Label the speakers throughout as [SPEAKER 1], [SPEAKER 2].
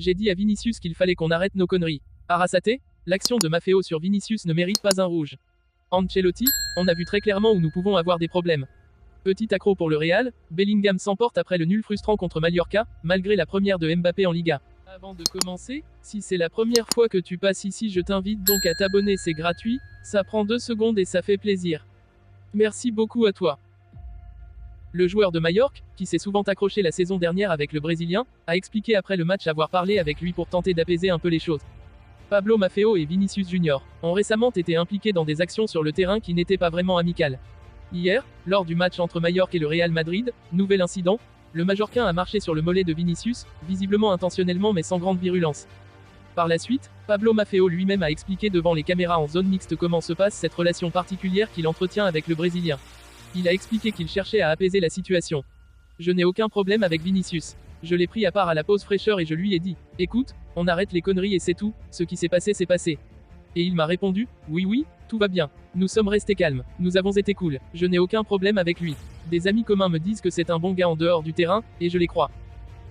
[SPEAKER 1] J'ai dit à Vinicius qu'il fallait qu'on arrête nos conneries. Arrasate, l'action de Maffeo sur Vinicius ne mérite pas un rouge. Ancelotti, on a vu très clairement où nous pouvons avoir des problèmes. Petit accro pour le Real, Bellingham s'emporte après le nul frustrant contre Mallorca, malgré la première de Mbappé en Liga. Avant de commencer, si c'est la première fois que tu passes ici, je t'invite donc à t'abonner, c'est gratuit, ça prend 2 secondes et ça fait plaisir. Merci beaucoup à toi. Le joueur de Majorque, qui s'est souvent accroché la saison dernière avec le Brésilien, a expliqué après le match avoir parlé avec lui pour tenter d'apaiser un peu les choses. Pablo Maffeo et Vinicius Junior ont récemment été impliqués dans des actions sur le terrain qui n'étaient pas vraiment amicales. Hier, lors du match entre Majorque et le Real Madrid, nouvel incident, le Majorquin a marché sur le mollet de Vinicius, visiblement intentionnellement mais sans grande virulence. Par la suite, Pablo Maffeo lui-même a expliqué devant les caméras en zone mixte comment se passe cette relation particulière qu'il entretient avec le Brésilien. Il a expliqué qu'il cherchait à apaiser la situation. Je n'ai aucun problème avec Vinicius. Je l'ai pris à part à la pause fraîcheur et je lui ai dit, écoute, on arrête les conneries et c'est tout, ce qui s'est passé c'est passé. Et il m'a répondu, oui, tout va bien. Nous sommes restés calmes, nous avons été cool, je n'ai aucun problème avec lui. Des amis communs me disent que c'est un bon gars en dehors du terrain, et je les crois.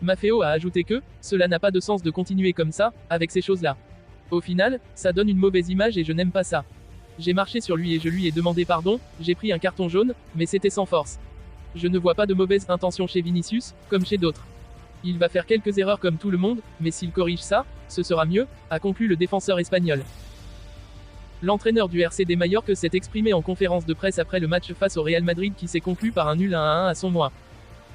[SPEAKER 1] Maffeo a ajouté que, cela n'a pas de sens de continuer comme ça, avec ces choses-là. Au final, ça donne une mauvaise image et je n'aime pas ça. J'ai marché sur lui et je lui ai demandé pardon, j'ai pris un carton jaune, mais c'était sans force. Je ne vois pas de mauvaise intention chez Vinicius, comme chez d'autres. Il va faire quelques erreurs comme tout le monde, mais s'il corrige ça, ce sera mieux, a conclu le défenseur espagnol. L'entraîneur du RCD Majorque s'est exprimé en conférence de presse après le match face au Real Madrid qui s'est conclu par un nul 1-1 à son mois.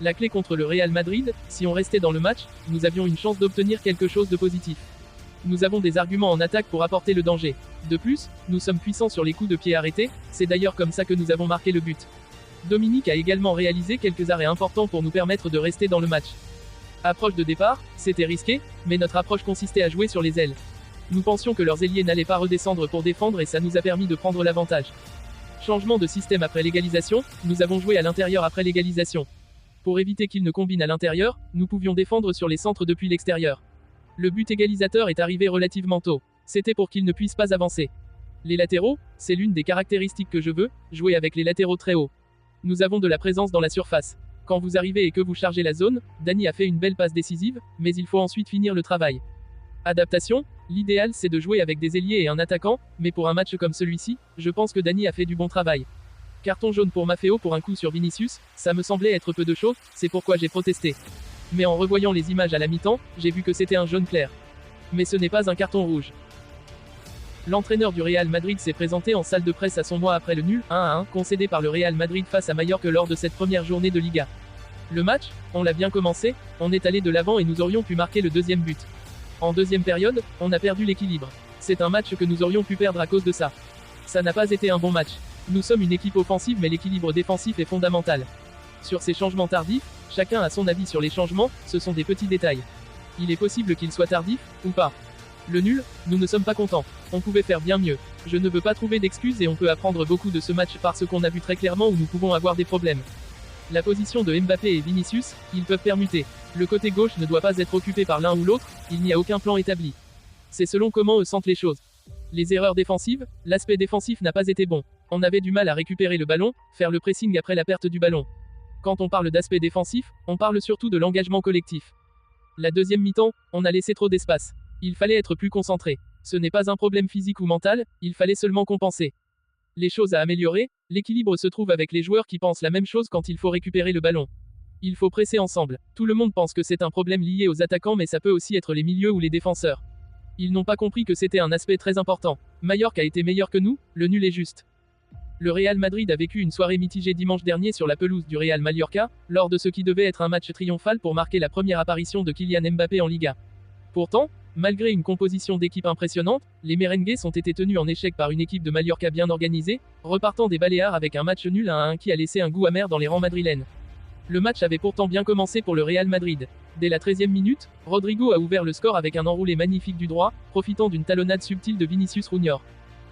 [SPEAKER 1] La clé contre le Real Madrid, si on restait dans le match, nous avions une chance d'obtenir quelque chose de positif. Nous avons des arguments en attaque pour apporter le danger. De plus, nous sommes puissants sur les coups de pied arrêtés, c'est d'ailleurs comme ça que nous avons marqué le but. Dominique a également réalisé quelques arrêts importants pour nous permettre de rester dans le match. Approche de départ, c'était risqué, mais notre approche consistait à jouer sur les ailes. Nous pensions que leurs ailiers n'allaient pas redescendre pour défendre et ça nous a permis de prendre l'avantage. Changement de système après l'égalisation, nous avons joué à l'intérieur après l'égalisation. Pour éviter qu'ils ne combinent à l'intérieur, nous pouvions défendre sur les centres depuis l'extérieur. Le but égalisateur est arrivé relativement tôt. C'était pour qu'ils ne puissent pas avancer. Les latéraux, c'est l'une des caractéristiques que je veux, jouer avec les latéraux très hauts. Nous avons de la présence dans la surface. Quand vous arrivez et que vous chargez la zone, Dani a fait une belle passe décisive, mais il faut ensuite finir le travail. Adaptation, l'idéal c'est de jouer avec des ailiers et un attaquant, mais pour un match comme celui-ci, je pense que Dani a fait du bon travail. Carton jaune pour Maffeo pour un coup sur Vinicius, ça me semblait être peu de choses, c'est pourquoi j'ai protesté. Mais en revoyant les images à la mi-temps, j'ai vu que c'était un jaune clair. Mais ce n'est pas un carton rouge. L'entraîneur du Real Madrid s'est présenté en salle de presse à son mois après le nul 1-1 concédé par le Real Madrid face à Majorque lors de cette première journée de Liga. Le match, on l'a bien commencé, on est allé de l'avant et nous aurions pu marquer le deuxième but. En deuxième période, on a perdu l'équilibre. C'est un match que nous aurions pu perdre à cause de ça. Ça n'a pas été un bon match. Nous sommes une équipe offensive mais l'équilibre défensif est fondamental. Sur ces changements tardifs, chacun a son avis sur les changements, ce sont des petits détails. Il est possible qu'ils soient tardifs, ou pas. Le nul, nous ne sommes pas contents. On pouvait faire bien mieux. Je ne veux pas trouver d'excuses et on peut apprendre beaucoup de ce match parce qu'on a vu très clairement où nous pouvons avoir des problèmes. La position de Mbappé et Vinicius, ils peuvent permuter. Le côté gauche ne doit pas être occupé par l'un ou l'autre, il n'y a aucun plan établi. C'est selon comment eux sentent les choses. Les erreurs défensives, l'aspect défensif n'a pas été bon. On avait du mal à récupérer le ballon, faire le pressing après la perte du ballon. Quand on parle d'aspect défensif, on parle surtout de l'engagement collectif. La deuxième mi-temps, on a laissé trop d'espace. Il fallait être plus concentré. Ce n'est pas un problème physique ou mental, il fallait seulement compenser. Les choses à améliorer, l'équilibre se trouve avec les joueurs qui pensent la même chose quand il faut récupérer le ballon. Il faut presser ensemble. Tout le monde pense que c'est un problème lié aux attaquants mais ça peut aussi être les milieux ou les défenseurs. Ils n'ont pas compris que c'était un aspect très important. Majorque a été meilleur que nous, le nul est juste. Le Real Madrid a vécu une soirée mitigée dimanche dernier sur la pelouse du Real Mallorca, lors de ce qui devait être un match triomphal pour marquer la première apparition de Kylian Mbappé en Liga. Pourtant, malgré une composition d'équipe impressionnante, les merengues ont été tenus en échec par une équipe de Mallorca bien organisée, repartant des Baléares avec un match nul 1-1 qui a laissé un goût amer dans les rangs madrilènes. Le match avait pourtant bien commencé pour le Real Madrid. Dès la 13e minute, Rodrigo a ouvert le score avec un enroulé magnifique du droit, profitant d'une talonnade subtile de Vinicius Junior.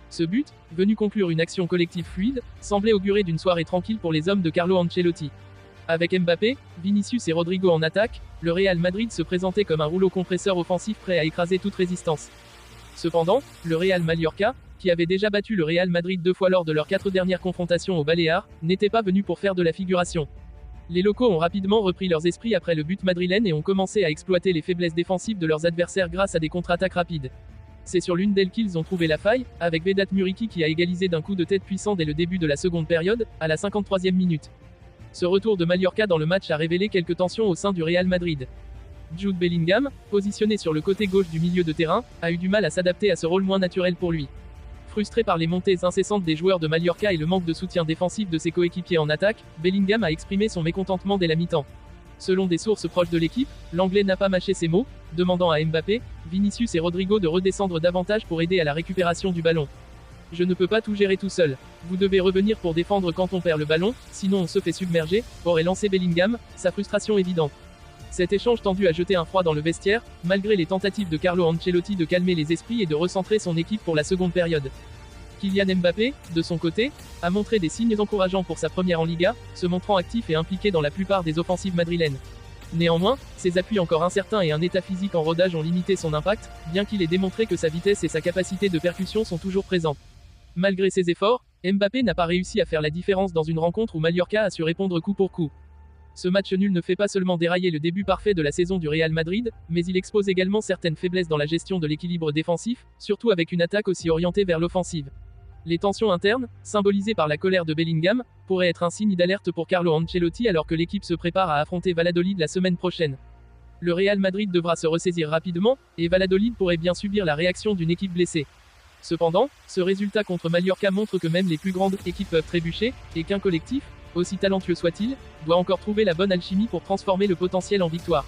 [SPEAKER 1] Ce but, venu conclure une action collective fluide, semblait augurer d'une soirée tranquille pour les hommes de Carlo Ancelotti. Avec Mbappé, Vinicius et Rodrigo en attaque, le Real Madrid se présentait comme un rouleau compresseur offensif prêt à écraser toute résistance. Cependant, le Real Mallorca, qui avait déjà battu le Real Madrid 2 fois lors de leurs 4 dernières confrontations aux Baléares, n'était pas venu pour faire de la figuration. Les locaux ont rapidement repris leurs esprits après le but madrilène et ont commencé à exploiter les faiblesses défensives de leurs adversaires grâce à des contre-attaques rapides. C'est sur l'une d'elles qu'ils ont trouvé la faille, avec Vedat Muriqi qui a égalisé d'un coup de tête puissant dès le début de la seconde période, à la 53e minute. Ce retour de Mallorca dans le match a révélé quelques tensions au sein du Real Madrid. Jude Bellingham, positionné sur le côté gauche du milieu de terrain, a eu du mal à s'adapter à ce rôle moins naturel pour lui. Frustré par les montées incessantes des joueurs de Mallorca et le manque de soutien défensif de ses coéquipiers en attaque, Bellingham a exprimé son mécontentement dès la mi-temps. Selon des sources proches de l'équipe, l'Anglais n'a pas mâché ses mots, demandant à Mbappé, Vinicius et Rodrigo de redescendre davantage pour aider à la récupération du ballon. Je ne peux pas tout gérer tout seul. Vous devez revenir pour défendre quand on perd le ballon, sinon on se fait submerger, aurait lancé Bellingham, sa frustration évidente. Cet échange tendu a jeté un froid dans le vestiaire, malgré les tentatives de Carlo Ancelotti de calmer les esprits et de recentrer son équipe pour la seconde période. Kylian Mbappé, de son côté, a montré des signes encourageants pour sa première en Liga, se montrant actif et impliqué dans la plupart des offensives madrilènes. Néanmoins, ses appuis encore incertains et un état physique en rodage ont limité son impact, bien qu'il ait démontré que sa vitesse et sa capacité de percussion sont toujours présentes. Malgré ses efforts, Mbappé n'a pas réussi à faire la différence dans une rencontre où Mallorca a su répondre coup pour coup. Ce match nul ne fait pas seulement dérailler le début parfait de la saison du Real Madrid, mais il expose également certaines faiblesses dans la gestion de l'équilibre défensif, surtout avec une attaque aussi orientée vers l'offensive. Les tensions internes, symbolisées par la colère de Bellingham, pourraient être un signe d'alerte pour Carlo Ancelotti alors que l'équipe se prépare à affronter Valladolid la semaine prochaine. Le Real Madrid devra se ressaisir rapidement, et Valladolid pourrait bien subir la réaction d'une équipe blessée. Cependant, ce résultat contre Mallorca montre que même les plus grandes équipes peuvent trébucher, et qu'un collectif, aussi talentueux soit-il, doit encore trouver la bonne alchimie pour transformer le potentiel en victoire.